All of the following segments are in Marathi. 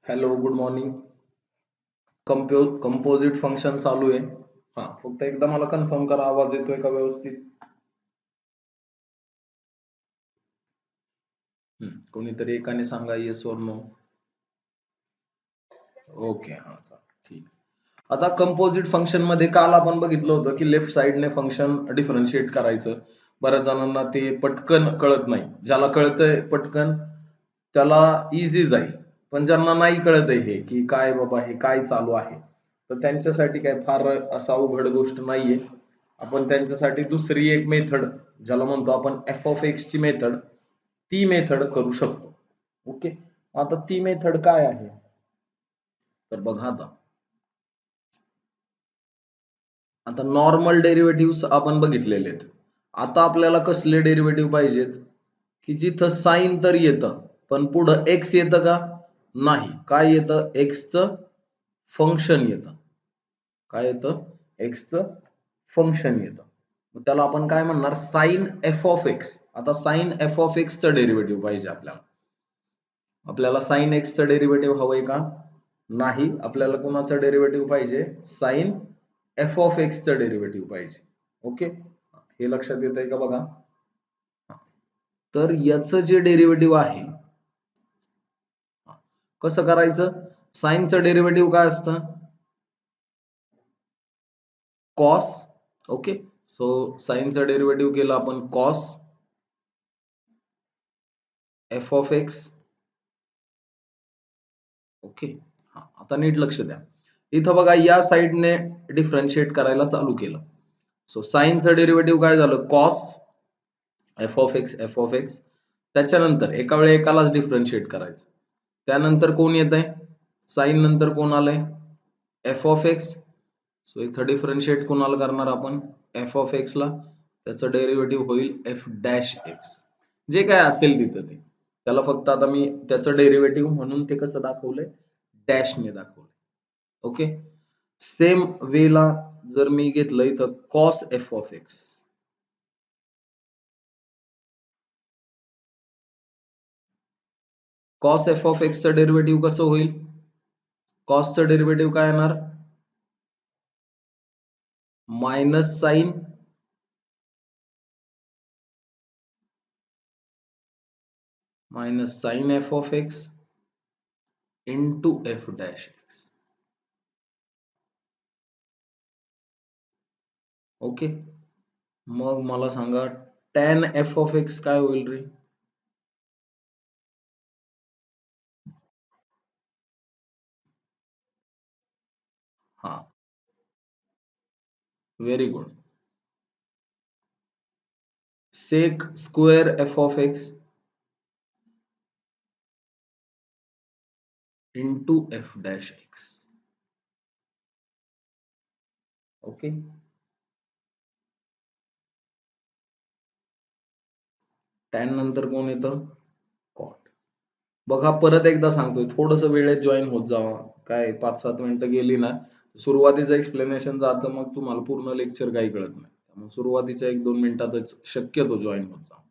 Hello, good morning. Composite function चालू आहे. हा, फक्त एकदा मला कन्फर्म करा, आवाज येतोय का व्यवस्थित? कोणीतरी एकाने सांगा येस और नो. ओके, हा चालेल, ठीक. आता कंपोजिट फंक्शन मध्ये काल आपण बघितलं होतं की लेफ्ट साइडने फंक्शन डिफरन्शिएट करायचं. बऱ्याच जणांना ते पटकन कळत नाही. ज्याला कळतंय पटकन त्याला इझी जाईल, पण ज्यांना नाही कळतंय हे की काय बाबा हे काय चालू आहे, तर त्यांच्यासाठी काय फार असा अवघड गोष्ट नाहीये. आपण त्यांच्यासाठी दुसरी एक मेथड, ज्याला म्हणतो आपण एफ ऑफ एक्स ची मेथड, ती मेथड करू शकतो. ओके, आता ती मेथड काय आहे? तर बघा, आता आता नॉर्मल डेरिव्हेटिव्ह आपण बघितलेले आहेत. आता आपल्याला कसले डेरिव्हेटिव्ह पाहिजेत की जिथं साइन तर येतं, पण पुढं एक्स येतं का? नाही. काय येतं? एक्सचं फंक्शन येतं. काय येतं? एक्सचं फंक्शन येतं. मग त्याला आपण काय म्हणणार? Sine f of x. आता साइन एफ ऑफ एक्सचं डेरिव्हेटिव्ह पाहिजे आपल्याला. आपल्याला साइन एक्सचं डेरिव्हेटिव्ह हवंय का? नाही. आपल्याला कोणाचं डेरिव्हेटिव्ह पाहिजे? साइन एफ ऑफ एक्सचं डेरिव्हेटिव्ह पाहिजे. ओके, हे लक्षात येतंय का? बघा, तर याचं जे डेरिव्हेटिव्ह आहे, कसं करायचं? साइनचं डेरिव्हेटिव्ह काय असतं? कॉस. ओके, सो साइनचं डेरिव्हेटिव्ह केलं आपण cos f of x. Okay, हा, आता नीट लक्ष द्या. इथं बघा, या साइडने डिफरन्शिएट करायला चालू केलं. सो साइनचं डेरिव्हेटिव्ह काय झालं? Cos f of x, f of x. त्याच्यानंतर एका वेळी एकालाच डिफरन्शिएट करायचं. त्यानंतर कोण येत आहे? साइन नंतर कोण आलंय? F of x. सो इथं डिफरन्शिएट कोणाला करणार आपण? एफ ऑफ एक्स ला. त्याचं डेरिव्हेटिव्ह होईल एफ डॅश एक्स. जे काय असेल तिथं ते, त्याला फक्त आता मी त्याचं डेरिव्हेटिव्ह म्हणून ते कसं दाखवलंय? डॅशने दाखवलंय. ओके, सेम वेला जर मी घेतलं इथं cos f of x, cos f of एक्सचं डेरिव्हेटिव्ह कसं होईल? कॉसचं डेरिव्हेटिव्ह काय येणार? Minus sine f of x into f dash x. Okay, मग मला सांगा टॅन एफ ऑफ एक्स काय होईल रे? हा, very good. Sec square f of x into f dash x. Okay, tan नंतर कोण येतं? कॉट. बघा, परत एकदा सांगतोय, थोडस वेळेत जॉईन होत जावा. काय 5-7 मिनिटं गेली ना, सुरुवातीचं एक्सप्लेनेशन जातं, मग तुम्हाला पूर्ण लेक्चर काही कळत नाही. त्यामुळे सुरुवातीच्या 1-2 मिनिटातच शक्यतो जॉईन होत जावा,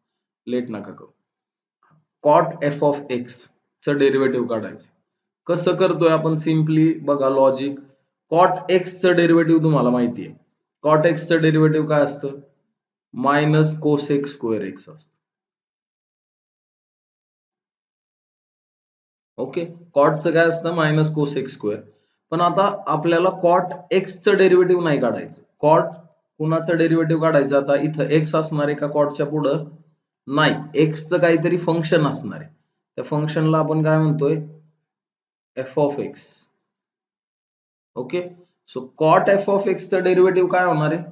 लेट नका करू. कॉट एफ ऑफ एक्स चं डेरिव्हेटिव्ह काढायचं. कसं करतोय आपण? सिम्पली बघा लॉजिक. कॉट एक्स चं डेरिव्हेटिव्ह तुम्हाला माहिती आहे. कॉट एक्स चं डेरिव्हेटिव्ह काय असतं? मायनस कोसेक स्क्वेअर एक्स असतं. ओके, कॉटचं काय असतं? Minus cosec square. पण आता आपल्याला कॉट एक्सचं डेरिव्हेटिव्ह नाही काढायचं. कॉट कुणाचं डेरिव्हेटिव्ह काढायचं? आता इथं एक्स असणार आहे का कॉटच्या पुढं? नाही, एक्सचं काहीतरी फंक्शन असणार आहे. त्या फंक्शनला आपण काय म्हणतोय? F of x. Okay, so cot f of एक्सचं डेरिव्हेटिव्ह काय होणार आहे?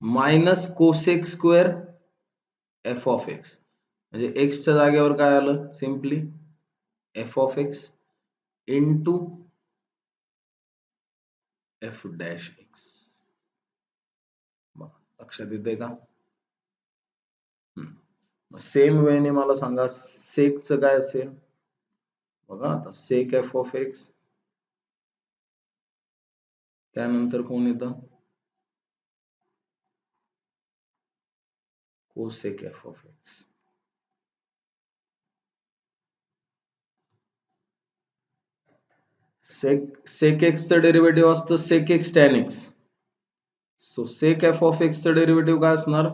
Minus cosec square f of x. म्हणजे एक्सच्या जागेवर काय आलं? Simply f of x into f dash x. लक्षात येते का? सेम वेने मला सांगा सेकचं काय असेल? बघा, आता सेक एफ ऑफ एक्स, त्यानंतर कोण येतं? Cosec f of x. Sec एक्सचं डेरिव्हेटिव्ह असतं sec x tan x. So sec f of एक्सचं डेरिव्हेटिव्ह काय असणार?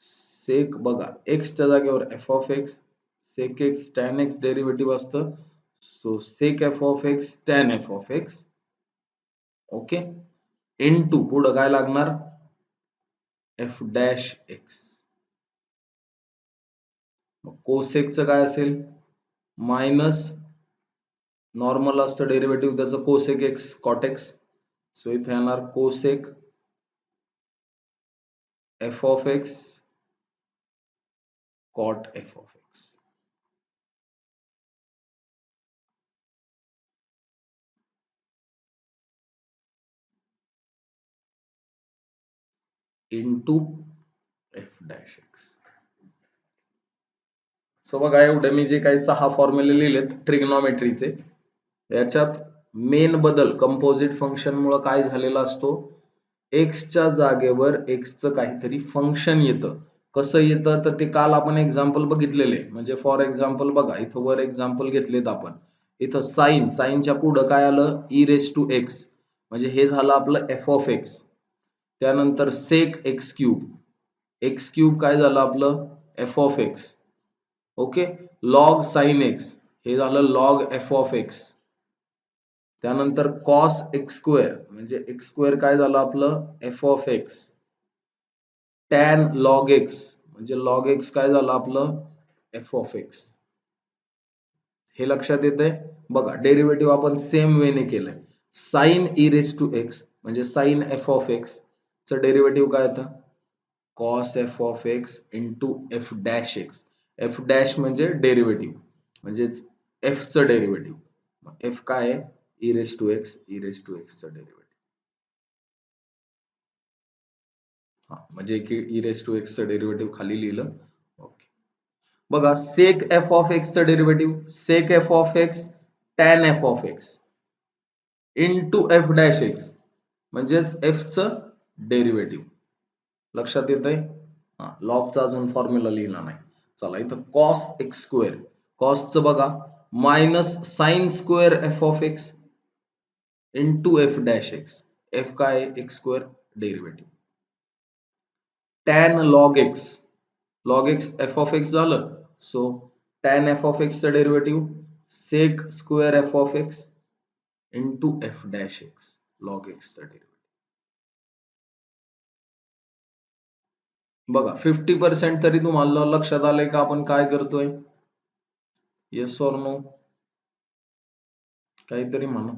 सेक बघा एक्सच्या जागेवर f of x, sec x tan x derivative असतं. So sec f of x tan f of x. Okay. Into पुढं काय लागणार? F dash x. कोसेकचं काय असेल? मायनस नॉर्मल असतं डेरिव्हेटिव्ह त्याचं cosec x cot x. So इथे येणार cosec f of x cot f of x. Into f dash x. So बघा एवढे मी जे काही 6 फॉर्म्युले लिहिलेत ट्रिग्नॉमेट्रीचे, याच्यात मेन बदल कंपोजिट फंक्शन मुळे काय झालेला असतो? एक्सच्या जागेवर एक्सचं काहीतरी फंक्शन येतं. कसं येतं तर ते काल आपण एक्झाम्पल बघितलेले. म्हणजे फॉर एक्झाम्पल बघा इथं वर एक्झाम्पल घेतलेत आपण. इथं साईनच्या पुढं काय आलं? ई रेस टू एक्स, म्हणजे हे झालं आपलं एफ ऑफ एक्स. त्यानंतर sec x cube, x cube काय झालं आपलं? F of x. Okay. Log sine x, हे झालं लॉग एफ ऑफ एक्स. त्यानंतर कॉस एक्स स्क्वेअर, म्हणजे एक्स स्क्वेअर काय झालं आपलं? F of x. Tan log x, म्हणजे लॉग एक्स काय झालं आपलं? F of x. हे लक्षात येतंय? बघा डेरिव्हेटिव्ह आपण सेम वेने केलंय. Sine e raise to x म्हणजे साइन एफ ऑफ एक्स चं डेरिव्हेटिव्ह काय येतं? Cos f of x into f dash x. F dash म्हणजे डेरिव्हेटिव्ह, म्हणजेच एफ चं डेरिव्हेटिव्ह. एफ काय आहे? E raise to x, e raise to x चं डेरिव्हेटिव्ह. हा म्हणजे की ई रेस टू एक्स चं डेरिव्हेटिव्ह खाली लिहिलं. ओके. बघा सेक एफ ऑफ एक्स चं derivative, sec f of x tan f of x into f dash x म्हणजेच एफ चं डेरिव्हेटिव्ह. लक्षात येतंय? लॉगचा अजून फॉर्म्युला लिहिला नाही. चला इथं कॉस एक्स स्क्वेअर, कॉसचं बघा minus sine square f of x into f dash x. F काय आहे? X square derivative. Tan log x f of x झालं. So tan f of x चं derivative sec square f of x into f dash x log x चं डेरिव्हेटिव्ह. बघा 50% तरी तुम्हाला लक्षात आलंय का आपण काय करतोय? Yes or no? काहीतरी म्हणा,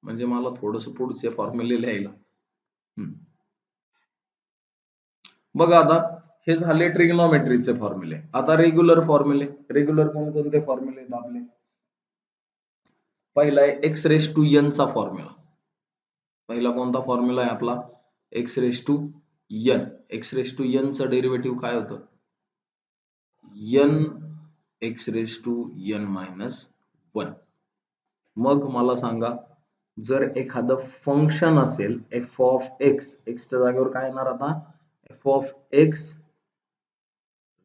म्हणजे मला थोडस पुढचे फॉर्म्युले लिहायला. बघा आता हे झाले ट्रिग्नॉमेट्रीचे फॉर्म्युले. आता रेग्युलर फॉर्म्युले. रेग्युलर कोणकोणते फॉर्म्युले आहेत आपले? पहिला आहे एक्स रेस टू एन चा फॉर्म्युला. पहिला कोणता फॉर्म्युला आहे आपला? X raise to n. X raise to n चं डेरिव्हेटिव्ह काय होतं? N x raise to n minus 1. मग मला सांगा, जर एखादं फंक्शन असेल एफ ऑफ एक्स, एक्सच्या जागेवर काय येणार आता? F of x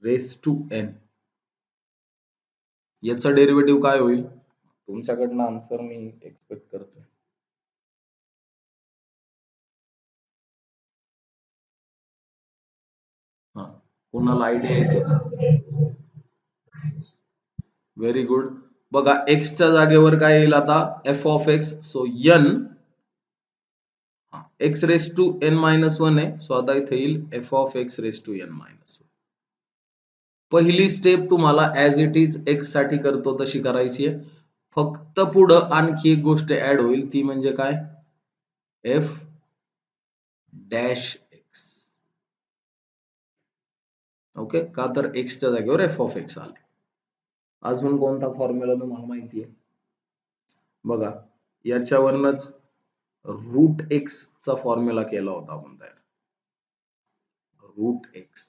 raise to n, याचं डेरिव्हेटिव्ह काय होईल? तुमच्याकडनं आन्सर मी एक्सपेक्ट करतोय. हा, कोणाला आयडिया येते? Very good. बघा एक्सच्या जागेवर काय येईल आता? F of x. So n x raise to n minus 1 आहे. सो आता इथे येईल f of x raise to n minus 1. पहिली स्टेप तुम्हाला ऍज इट इज एक्स साठी करतो तशी करायची आहे. फक्त पुढं आणखी एक गोष्ट ऍड होईल, ती म्हणजे काय? F dash x. ओके. का तर एक्सच्या जागेवर एफ ऑफ एक्स आले. अजून कोणता फॉर्म्युला तुम्हाला माहिती आहे? बघा याच्यावरनच रूट एक्स चा फॉर्म्युला केला होता आपण तयार. रूट एक्स,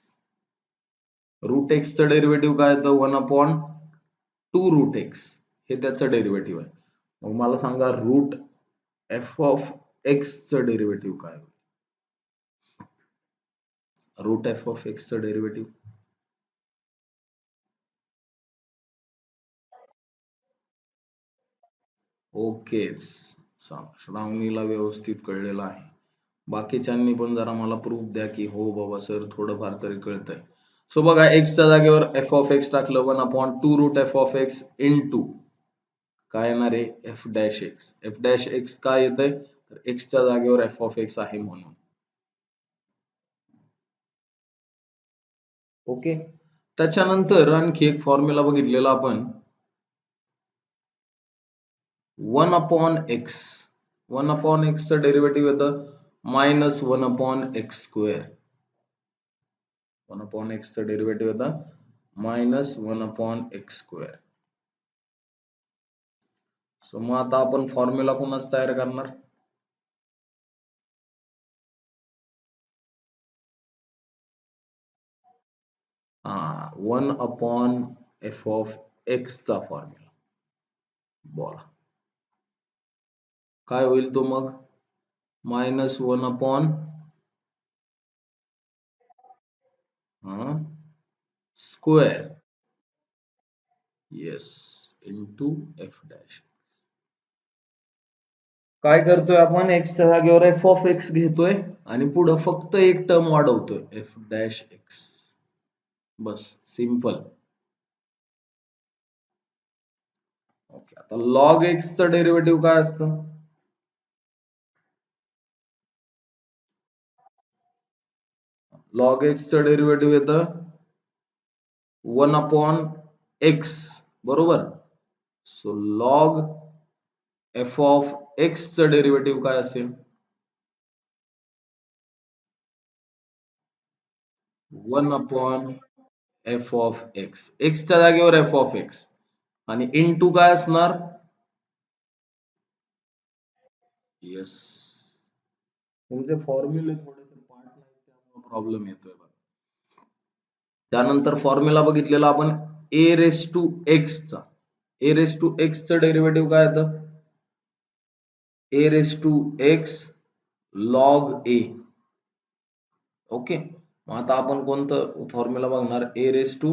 रूट एक्स चं डेरिव्हेटिव्ह काय येतं? 1/2 रूट एक्स, हे त्याचं डेरिव्हेटिव्ह आहे. मग मला सांगा रूट एफ ऑफ एक्स चं डेरिव्हेटिव्ह काय होईल? रूट एफ ऑफ एक्स चं डेरिव्हेटिव्ह ओकेच. श्रावणीला व्यवस्थित कळलेलं आहे. बाकीच्यांनी पण जरा मला प्रूफ द्या की हो बाबा सर थोडंफार तरी कळतंय. सो बघा एक्सच्या जागेवर एफ ऑफ एक्स टाकलं 1/2√f(x) इंटू काय येणार आहे F dash x. F dash x काय येतंय तर एक्सच्या जागेवर एफ ऑफ एक्स आहे म्हणून. ओके. त्याच्यानंतर आणखी एक फॉर्म्युला बघितलेला आपण 1/x. 1/x चं डेरिव्हेटिव्ह येतं -1/x². 1/x चं डेरिव्हेटिव्ह येतं -1/x². सो मग आता आपण फॉर्म्युला कोणाच तयार करणार? 1/f(x) चा फॉर्म्युला. बोला काय होईल तो मग -1/, square yes into f dash. काय करतोय आपण एक्सच्या जागेवर एफ ऑफ एक्स घेतोय आणि पुढं फक्त एक टर्म वाढवतोय एफ डॅश एक्स. बस सिंपल. ओके. आता लॉग एक्स चं डेरिव्हेटिव्ह काय असतं? लॉग एक्स चं डेरिव्हेटिव्ह येतं 1/x बरोबर. So log f of x चं डेरिव्हेटिव्ह काय असेल? 1/f of x. एक्सच्या जागेवर एफ ऑफ एक्स आणि इंटू काय असणार? येस. तुमचे फॉर्म्युले थोडेसे पाठ नाहीत त्यामुळे प्रॉब्लेम येतोय बघा. त्यानंतर फॉर्म्युला बघितलेला आपण ए रेस टू एक्स चा. ए रेस टू एक्स चं डेरिव्हेटिव्ह काय येतं? A raise to x log a. Okay. मग आता आपण कोणतं फॉर्म्युला बघणार? A raise to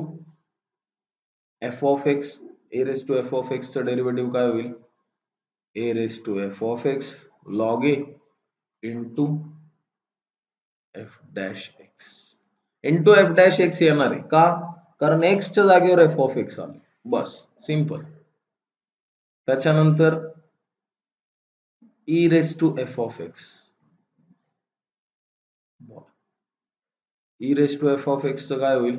f of x. A raise to f of x चं डेरिव्हेटिव्ह काय होईल? A raise to f of x log a into f dash x. Into f dash x येणार आहे का? कारण एक्सच्या जागेवर एफ ऑफ एक्स आले. बस सिंपल. त्याच्यानंतर e raise to f of x. E raise to f of x चं काय होईल?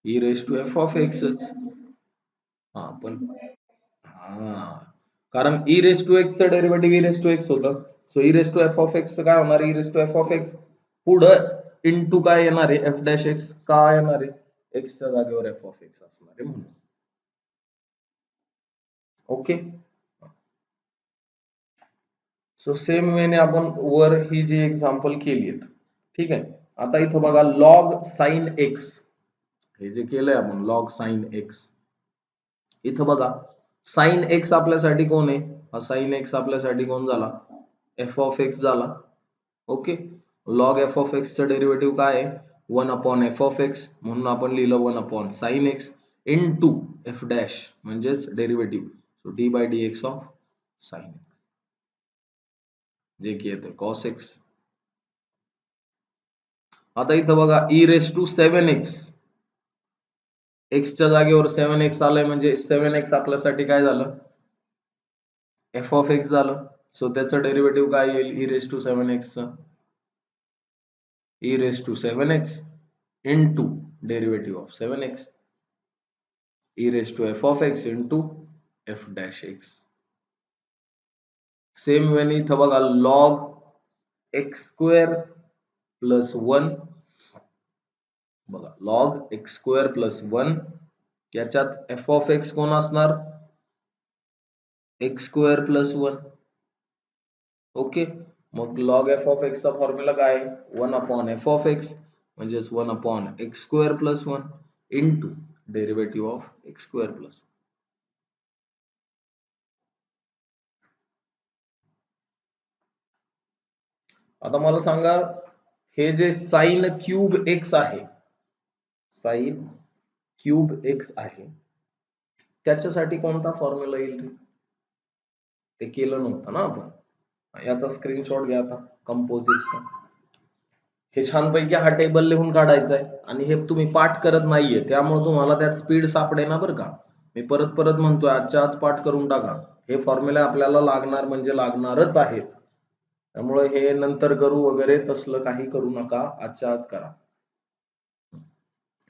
E raise to f of एक्सच. हा पण कारण ई रेस टू एक्स चं derivative e raise to x होतं. So e raise to f of x काय होणार? E raise to f of x पुढं इंटू काय येणार आहे? एफ डॅश एक्स काय येणार आहे? एक्सच्या जागेवर एफ ऑफ एक्स असणार आहे म्हणून. ओके. सो सेम वेने आपण वर ही जी एक्झाम्पल केली आहेत. ठीक आहे. आता इथं बघा लॉग साइन एक्स. हे जे केलंय आपण लॉग साइन एक्स. इथं बघा साइन एक्स आपल्यासाठी कोण आहे? हा साइन एक्स आपल्यासाठी कोण झाला? एफ ऑफ एक्स झाला. Okay. Log f of x चं डेरिव्हेटिव्ह काय आहे? 1/f of x. म्हणून आपण लिहिलं 1/sin x into f dash म्हणजेच derivative. So d/dx of sine x जे की येते कॉस एक्स. आता इथं बघा ई रेस टू 7x. एक्सच्या जागेवर 7x आलंय म्हणजे 7x आपल्यासाठी काय झालं? एफ ऑफ एक्स झालं. सो त्याचं डेरिव्हेटिव्ह काय येईल? ई रेस टू 7x चं e raise to 7x into derivative of 7x e raise to f of x into f dash x. Same वेनी इथं बघा लॉग एक्स स्क्वेअर प्लस 1. बघा लॉग एक्स स्क्वेअर प्लस 1 याच्यात एफ ऑफ एक्स कोण असणार? X square plus 1. ओके. मग लॉग एफ ऑफ एक्स चा फॉर्म्युला काय आहे? 1/f ऑफ एक्स म्हणजेच 1/x square plus 1 into derivative of x square plus 1. आता मला सांगा हे जे साइन क्यूब एक्स आहे, साइन क्यूब एक्स आहे त्याच्यासाठी कोणता फॉर्म्युला येईल रे? ते केलं नव्हतं ना आपण. याचा स्क्रीनशॉट घ्या आता कंपोजिटचा. हे छानपैकी हा टेबल लिहून काढायचा आहे आणि हे तुम्ही पाठ करत नाहीये त्यामुळे तुम्हाला त्यात स्पीड सापडेना बरं का. मी परत परत म्हणतोय आजच्या आज पाठ करून टाका. हे फॉर्म्युला आपल्याला लागणार म्हणजे लागणारच आहेत. त्यामुळे हे नंतर करू वगैरे तसलं काही करू नका, आजच्या आज करा.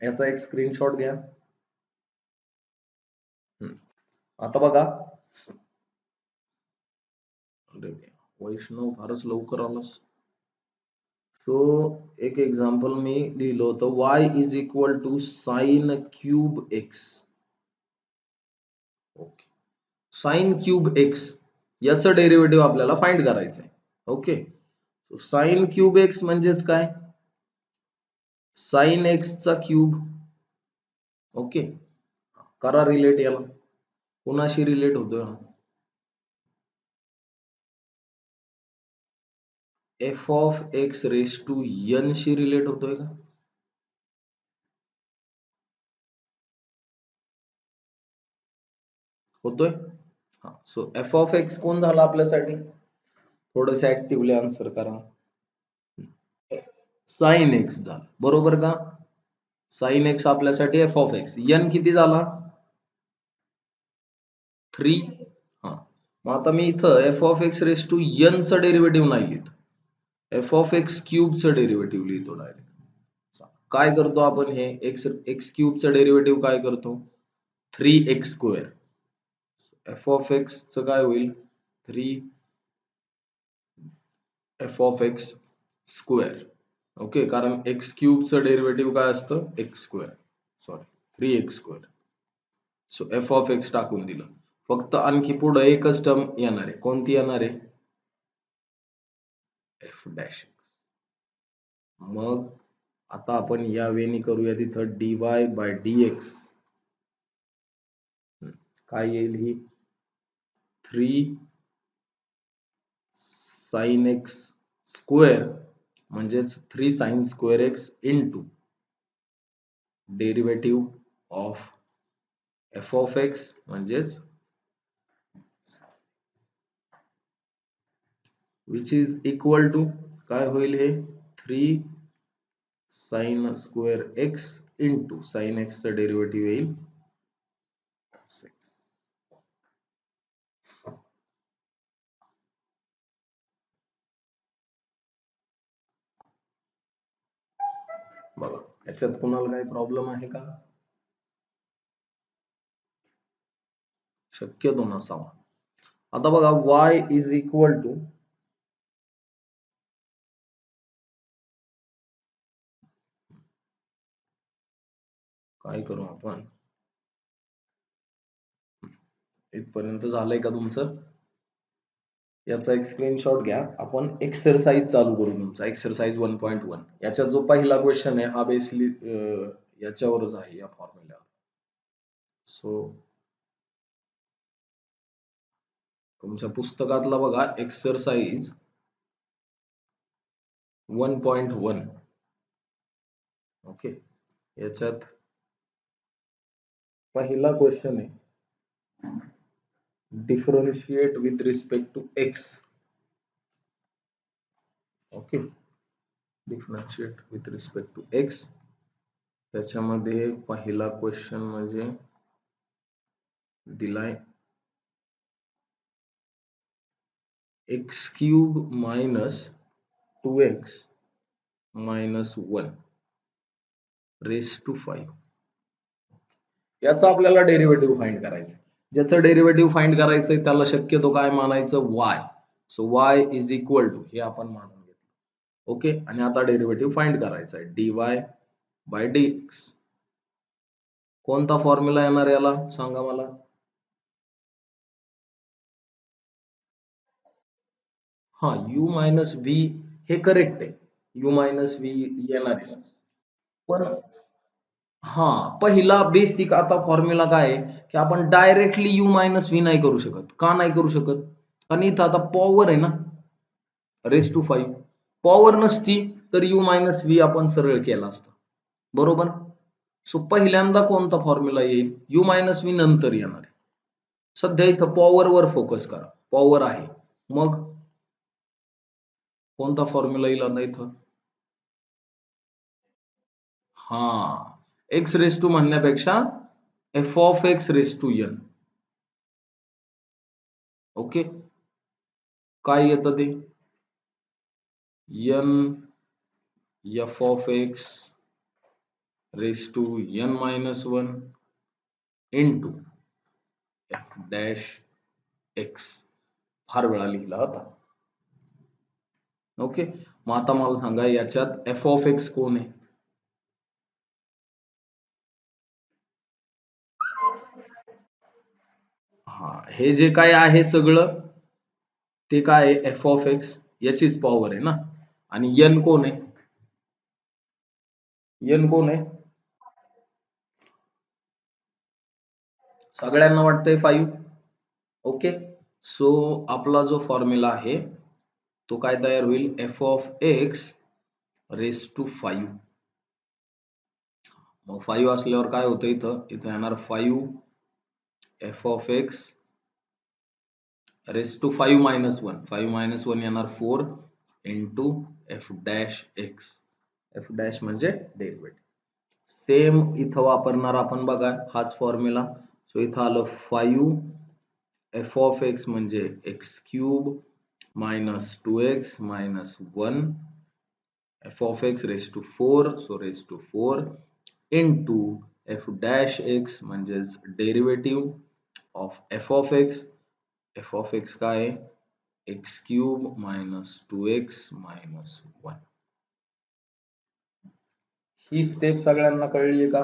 याचा एक स्क्रीनशॉट घ्या. आता बघा, वैष्णव फारच लवकर आलास. सो एक एक्झाम्पल मी लिहिलं होतं, y is equal to sine cube x. Okay, sine cube x याचं डेरिव्हेटिव्ह आपल्याला फाइंड करायचंय. ओके, साइन क्यूब एक्स म्हणजेच काय? साइन एक्स चा क्यूब. ओके, करा रिलेट याला. कुणाशी रिलेट होतोय? F of x raise to n शी रिलेट होतोय का? होतोय. हा, सो एफ ऑफ एक्स कोण झाला आपल्यासाठी? थोडस ऍक्टिव्हली आन्सर करा. साइन एक्स झाला, बरोबर का? साइन एक्स आपल्यासाठी एफ ऑफ एक्स. एन किती झाला? 3. हा, मग आता मी इथं f of x raise to n चं डेरिव्हेटिव्ह नाही लिहित, एफ ऑफ एक्स क्यूबचं डेरिव्हेटिव्ह लिहितो डायरेक्ट. काय करतो आपण? हे एक्स क्यूबचं डेरिव्हेटिव्ह काय करतो? 3x square. F of x चं काय होईल? 3 F of x square. Okay, कारण एक्स क्यूबचं डेरिव्हेटिव्ह काय असतं? X square. Sorry, 3x square. So F of x टाकून दिलं. फक्त आणखी पुढे एकच टर्म येणार आहे. कोणती येणार आहे? F dash x. मग आता आपण या वेनी करूया तिथं dy बाय dx. काय येईल? ही 3 साइन एक्स स्क्वेअर म्हणजेच 3 sine square x into derivative of f of x म्हणजेच विच इज इक्वल टू काय होईल? हे 3 sine square x into sine x चं डेरिव्हेटिव्ह येईल 6. बघा, याच्यात कुणाला काही प्रॉब्लेम आहे का? शक्यतो नसावा. आता बघा, y इज इक्वल टू काय करू आपण? इथपर्यंत झालंय का तुमचं? याचा एक स्क्रीनशॉट घ्या. आपण एक्सरसाइज चालू करू. तुमचा एक्सरसाइज 1.1. याचा जो पहिला क्वेश्चन आहे हा बेसिकली याच्यावरच आहे, या फॉर्म्युल्यावर. सो तुमच्या पुस्तकातला बघा एक्सरसाइज 1.1. ओके, याच्यात पहिला क्वेश्चन आहे, differentiate with respect to x. Okay, differentiate with respect to x. त्याच्यामध्ये पहिला क्वेश्चन म्हणजे दिलाय x cube minus 2x minus 1 raise to 5. याचा आपल्याला डेरिव्हेटिव्ह फाइंड करायचं. ज्याचं डेरिव्हेटिव्ह फाइंड करायचंय त्याला शक्यतो काय मानायचं? y. So y is equal to हे आपण मानून घेतलं. ओके, आणि आता डेरिव्हेटिव्ह फाइंड करायचा आहे dy बाय dx. कोणता फॉर्म्युला येणार याला सांगा मला? हा, u मायनस v हे करेक्ट आहे. u मायनस v येणार आहे, पण हा पहिला बेसिक आता फॉर्म्युला काय आहे की आपण डायरेक्टली u मायनस v नाही करू शकत. का नाही करू शकत? कारण इथं आता पॉवर आहे ना, रेस टू 5. पॉवर नसती तर u मायनस v आपण सरळ केला असता, बरोबर? सो पहिल्यांदा कोणता फॉर्म्युला येईल? यू मायनस व्ही नंतर येणार आहे. सध्या इथं पॉवर वर फोकस करा. पॉवर आहे. मग कोणता फॉर्म्युला येईल आता इथं? हा, एक्स रेस टू म्हणण्यापेक्षा f of x raise to n. Okay, काय येतं ते? N f of x raise to n minus one into f dash x. फार वेळा लिहिला होता. ओके, मग आता मला सांगा याच्यात एफ ऑफ एक्स कोण आहे? हा, हे जे काय आहे सगळं ते काय आहे? एफ ऑफ एक्स, याचीच पॉवर आहे ना. आणि एन कोण आहे? एन कोण आहे? सगळ्यांना वाटतंय 5. ओके, सो आपला जो फॉर्म्युला आहे तो काय तयार होईल? F of x raise to 5. मग 5 असल्यावर काय होतं? इथं येणार 5 f of x raise to 5 minus 1. 5 minus 1 येणार 4 into f dash x. F dash म्हणजे डेरिव्हेटिव्ह. सेम इथं वापरणार आपण बघा हाच फॉर्म्युला. सो इथं आलं 5 एफ ऑफ एक्स म्हणजे x cube minus 2x minus 1 f of x raise to 4. So raise to 4 into f dash x म्हणजेच derivative of f of x. F of x काय आहे? X cube minus 2x minus 1. ही स्टेप सगळ्यांना कळली का?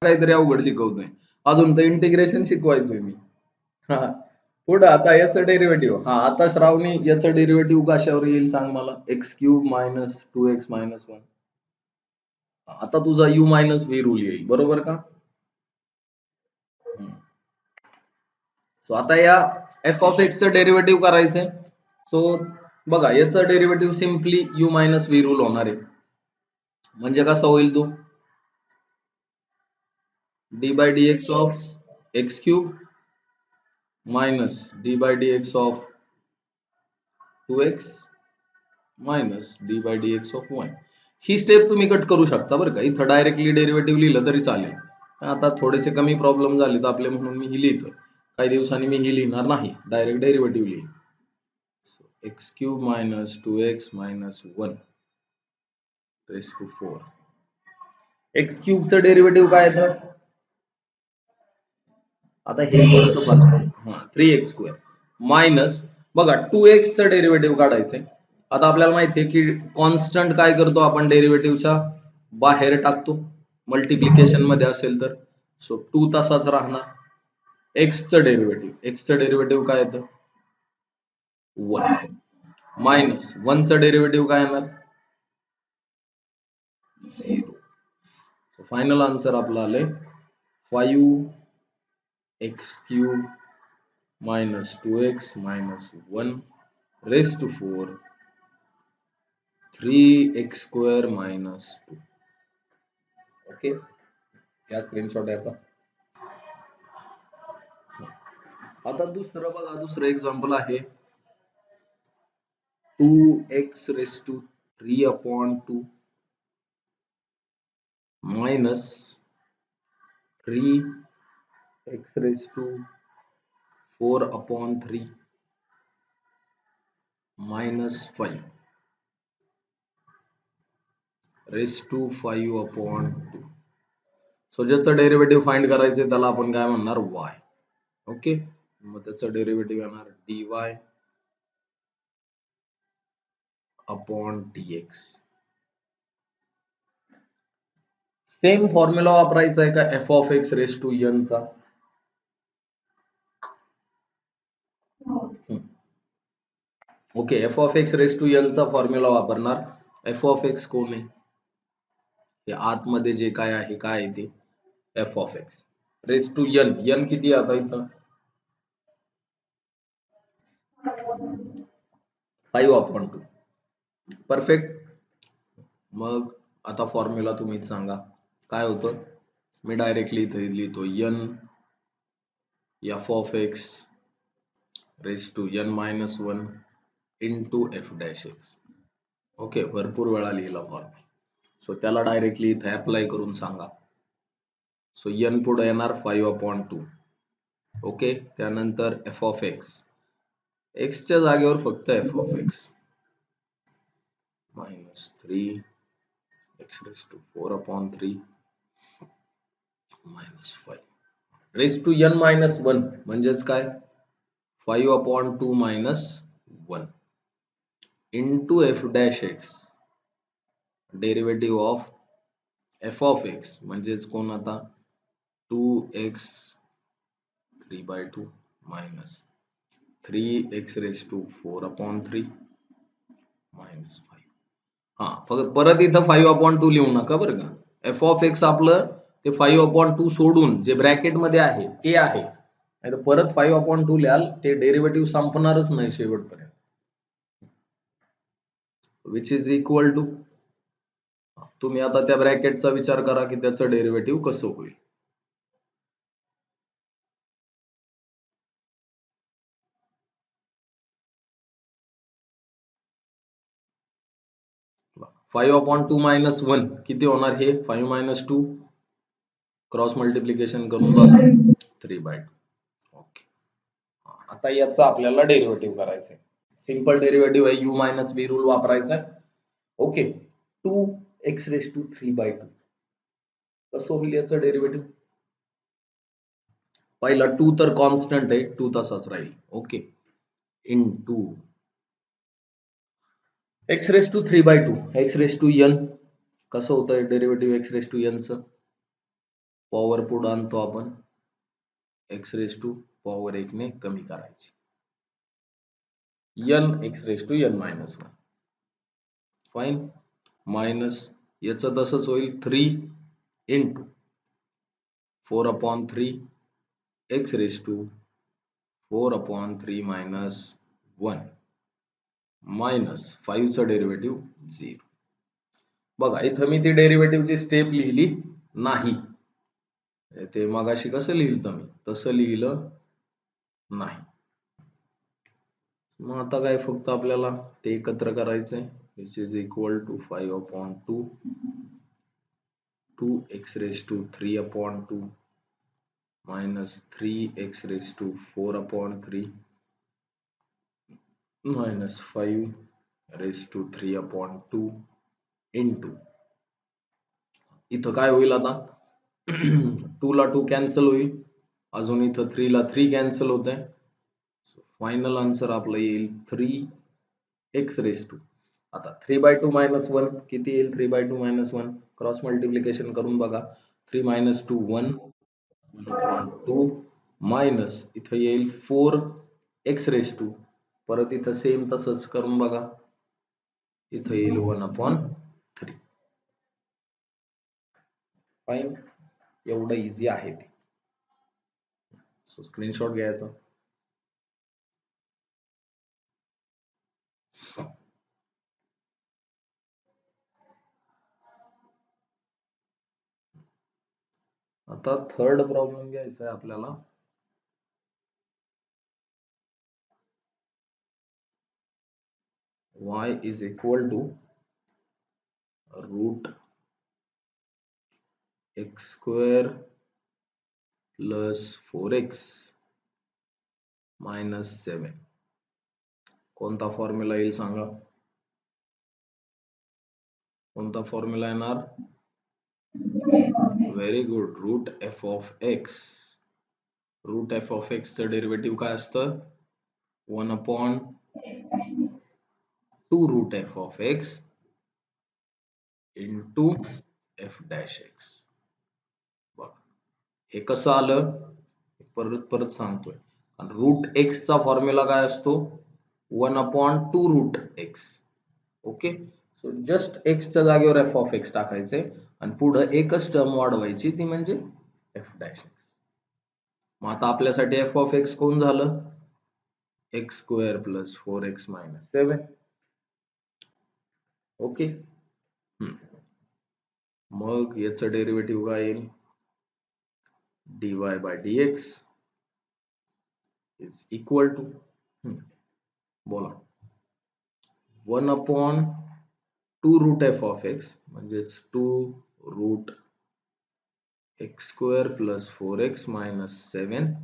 काहीतरी अवघड शिकवतोय. अजून तर इंटिग्रेशन शिकवायचोय मी. हा, पुढं आता याचं डेरिव्हेटिव्ह. हा, आता श्रावणी याचं डेरिव्हेटिव्ह कशावर येईल सांग मला? X cube minus 2x minus 1. आता तुझा यू मायनस व्ही रूल येईल, बरोबर का? सो आता या एफ ऑफ एक्स चं डेरिव्हेटिव्ह करायचंय. सो बघा, याचं derivative simply u minus v rule होणार आहे. म्हणजे कसा होईल तो? D by d x of x cube minus d by d x of 2x minus d by d x of 1. ही स्टेप तुम्ही कट करू शकता बरं का. इथं डायरेक्टली डेरिव्हेटिव्ह लिहिलं तरी चालेल. आता थोडेसे कमी प्रॉब्लेम झालेत आपले म्हणून मी ही लिहितो. काही दिवसांनी मी ही लिहिणार नाही, डायरेक्ट डेरिव्हेटिव्ह लिहिन. X cube minus 2x minus 1 raise to 4. X क्यूबचं डेरिव्हेटिव्ह काय येतं? आता हे थोडंसं फास्ट. 3x स्क्वेअर मायनस बघा 2x चं डेरिव्हेटिव्ह काढायचंय. आता आपल्याला माहिती आहे की कॉन्स्टंट काय करतो आपण? डेरिव्हेटिव्हच्या बाहेर टाकतो मल्टिप्लिकेशन मध्ये असेल तर. सो 2 तसाच राहणार. एक्स चं डेरिव्हेटिव्ह काय येतं? 1 मायनस 1 चं डेरिव्हेटिव्ह काय येणार? 0. सो फायनल आन्सर आपलं आलंय 5x cube minus 2x minus 1 raise to 4 3x square minus 2. Okay, क्या स्क्रीनशॉट याचा. आता दुसरं बघा, दुसरं एक्झाम्पल आहे 2x raise to 3 upon 2 minus 3x raise to 4 upon 3 minus 5 raise to 5 upon 2. So ज्याचं डेरिव्हेटिव्ह फाइंड करायचंय त्याला आपण काय म्हणणार? y. ओके, मग त्याचं डेरिव्हेटिव्ह येणार dy upon dx. Same formula वापरायचा आहे का f of x raise to n चा? Okay, f of x raise to n चा फॉर्म्युला वापरणार. एफ ऑफ एक्स कोण आहे? हे आतमध्ये जे काय आहे, काय आहे ते? F of x raise to n. N किती आहे आता इथं? 5 अपॉन 2. परफेक्ट. मग आता फॉर्म्युला तुम्हीच सांगा काय होतं. मी डायरेक्टली इथे लिहितो n f of x raised to n minus 1 into f dash x. Okay, भरपूर वेळा लिहिला फॉर्म्युला. सो त्याला डायरेक्टली इथे अप्लाय करून सांगा. सो n पुढे येणार 5/2. ओके, त्यानंतर f of x, x च्या जागेवर फक्त f of x minus 3 x raised to 4/3 minus 5 raised to n minus 1 म्हणजेच काय 5/2 minus 1 into f dash x, derivative of f of x म्हणजेच कोण आता 2x 3/2 minus 3x raised to 4/3 minus 5. हा, फक्त परत इथं 5/2 लिहू नका बरं का. f of x आपलं ते 5/2 सोडून जे ब्रॅकेट मध्ये आहे ते आहे, नाही परत 5/2 लिहाल ते डेरिव्हेटिव्ह संपणारच नाही शेवटपर्यंत. विच इज इक्वल टू, तुम्ही आता त्या ब्रॅकेटचा विचार करा की त्याचं डेरिव्हेटिव्ह कसं होईल. 5/2 minus 1 किती होणार हे 5 minus 2, क्रॉस मल्टिप्लिकेशन करून बघा 3/2. ओके, आता याचं आपल्याला डेरिव्हेटिव्ह करायचंय. सिंपल डेरिव्हेटिव्ह आहे, u मायनस v रूल वापरायचा आहे. ओके, 2x raised to 3/2 कसं होईल याचं डेरिव्हेटिव्ह. पहिला 2 तर कॉन्स्टंट आहे, 2 तसाच राहील. Okay, into x raised to 3/2 x raised to n, कसं होतं derivative x raised to n चं, पॉवर पुढे आणतो आपण, x raised to पॉवर 1 ने कमी करायची, n x raised to n minus 1. Fine, minus याचं तसंच होईल 3 into 4/3 x raised to 4/3 minus 1 minus 5 चं डेरिव्हेटिव्ह 0. बघा इथं मी ती डेरिव्हेटिव्हची स्टेप लिहिली नाही, ते मगाशी कसं लिहिलं मी तसं लिहिलं नाही. मग आता काय फक्त आपल्याला ते एकत्र करायचंय, which is equal to 5/2 2x raised to 3/2 minus 3x raised to 4/3 minus 5 raised to 3/2 into, इथं काय होईल आता 2 ला 2 कॅन्सल होईल, अजून इथं 3 ला 3 कॅन्सल होत आहे. फायनल आन्सर आपलं येईल 3x raised to, आता 3/2 minus 1 किती येईल, 3/2 minus 1 क्रॉस मल्टिप्लिकेशन करून बघा, 3 minus 2 1 1/2 मायनस इथं येईल 4x raised to, परत इथं सेम तसंच करून बघा, इथं येईल 1/3. फाइन, एवढं इझी आहे ते. सो स्क्रीनशॉट घ्यायचा. आता थर्ड प्रॉब्लेम घ्यायचा आहे आपल्याला. y is equal to root x square plus 4x minus 7. कोणता फॉर्म्युला येईल सांगा, कोणता फॉर्म्युला येणार. Very good, root f of x. Root f of x चं डेरिव्हेटिव्ह काय असतं, 1/2 root f of x into f dash x. बघ हे कसं आलं, परत परत सांगतोय, रूट एक्स चा फॉर्म्युला काय असतो 1/2 root x. Okay, so just x च्या जागेवर एफ ऑफ एक्स टाकायचे आणि पुढे एकच टर्म वाढवायची, ती म्हणजे एफ डॅश एक्स. मग आता आपल्यासाठी एफ ऑफ एक्स कोण झालं, x square plus 4x minus 7. Okay, मग याचं डेरिव्हेटिव्ह काय येईल, dy by dx is equal to बोला 1/2√f(x) म्हणजेच 2√x² + 4x - 7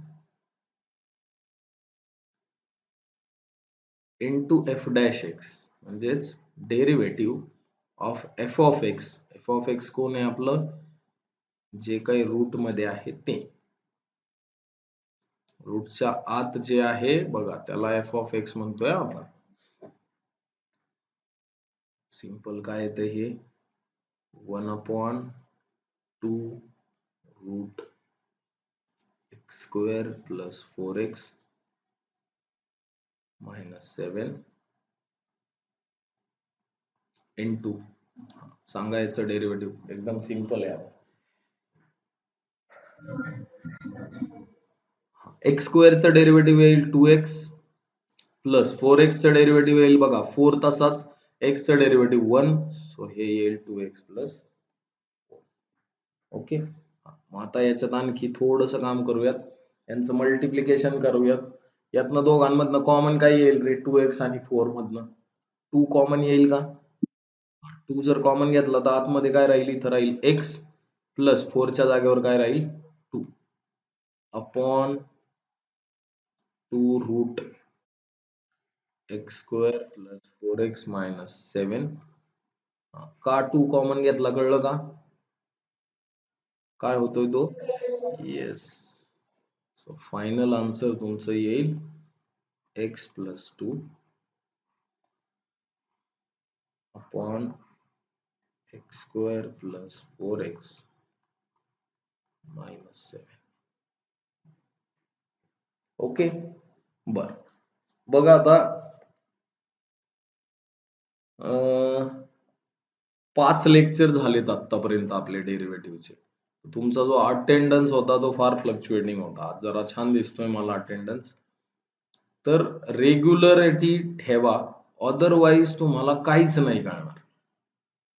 इंटू f'(x) म्हणजेच डेरिव्हेटिव्ह ऑफ f(x). f(x) कोण आहे आपलं, जे काही रूट मध्ये आहे ते, रूटच्या आत जे आहे बघा त्याला f(x) म्हणतोय आपण. सिंपल काय येतं हे 1/2√x² + 4x - 7 इंटू सांगायचं डेरिव्हेटिव्ह एकदम सिंपल आहे. x² चं डेरिव्हेटिव्ह येईल 2x प्लस 4x चं डेरिव्हेटिव्ह येईल बघा 4 तसाच, x चं डेरिव्हेटिव्ह 1, सो हे येईल 2x + 4. ओके, मग आता याच्यात आणखी थोडस काम करूयात, यांचं मल्टिप्लिकेशन करूयात. यातनं दोघांमधनं कॉमन काय येईल रे, 2x आणि 4 मधनं 2 कॉमन येईल का, 2 जर कॉमन घेतला तर आतमध्ये काय राहील, इथं राहील x प्लस 4 च्या जागेवर काय राहील 2 अपॉन 2√x² + 4x - 7. का 2 कॉमन घेतला कळलं का, काय होतोय तो, येस. सो फायनल आन्सर तुमचं येईल x + 2 upon x² + 4x - 7. Okay, बर बघा आता 5 लेक्चर झालेत आतापर्यंत आपले डेरिव्हेटिव्हचे. तुमचा जो अटेंडन्स होता तो फार फ्लक्च्युएटिंग होता, आज जरा छान दिसतोय मला अटेंडन्स. तर रेग्युलरिटी ठेवा, अदरवाईज तुम्हाला काहीच नाही कळणार.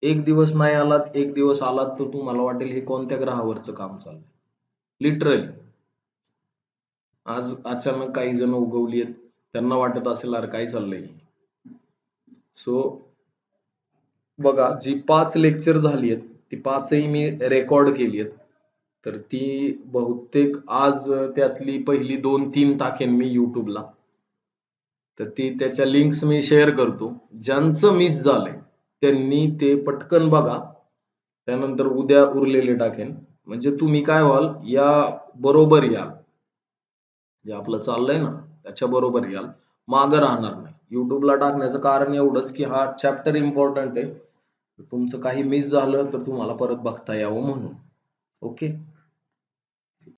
एक दिवस नाही आलात, एक दिवस आलात तर तुम्हाला वाटेल हे कोणत्या ग्रहावरचं काम चाललंय, लिटरली. आज अचानक काही जण उगवली आहेत, त्यांना वाटत असेल अरे काय चाललंय. सो बघा जी 5 लेक्चर झाली आहेत ती 5ही मी रेकॉर्ड केली आहेत, तर ती बहुतेक आज त्यातली पहिली 2-3 टाकेन मी युट्यूबला, तर ती त्याच्या लिंक्स मी शेअर करतो. ज्यांचं मिस झालंय त्यांनी ते पटकन बघा, त्यानंतर उद्या उरलेले टाकेन. म्हणजे तुम्ही काय व्हाल, या बरोबर याल, जे आपलं चाललंय ना त्याच्या बरोबर याल, मागं राहणार नाही. युट्यूबला टाकण्याचं कारण एवढंच की हा चॅप्टर इम्पॉर्टंट आहे, तुमचं काही मिस झालं तर तुम्हाला परत बघता यावं म्हणून. ओके.